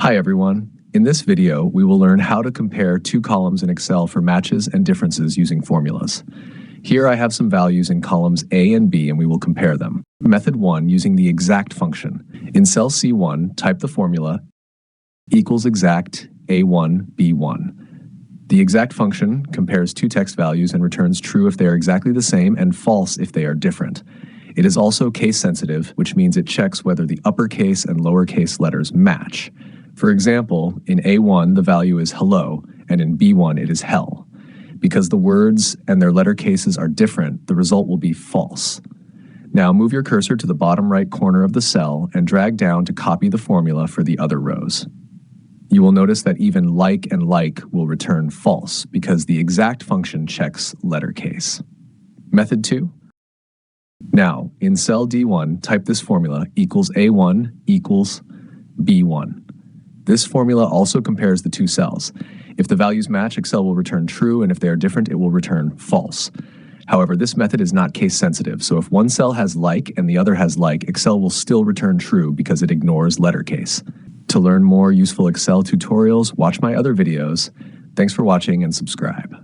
Hi everyone. In this video, we will learn how to compare two columns in Excel for matches and differences using formulas. Here I have some values in columns A and B and we will compare them. Method 1, using the exact function. In cell C1, type the formula equals exact A1 B1. The exact function compares two text values and returns true if they are exactly the same and false if they are different. It is also case sensitive, which means it checks whether the uppercase and lowercase letters match. For example, in A1 the value is hello, and in B1 it is hell. Because the words and their letter cases are different, the result will be false. Now move your cursor to the bottom right corner of the cell and drag down to copy the formula for the other rows. You will notice that even like and like will return false because the exact function checks letter case. Method 2. Now, in cell D1, type this formula equals A1 equals B1. This formula also compares the two cells. If the values match, Excel will return true, and if they are different, it will return false. However, this method is not case sensitive, so if one cell has like and the other has like, Excel will still return true because it ignores letter case. To learn more useful Excel tutorials, watch my other videos. Thanks for watching and subscribe.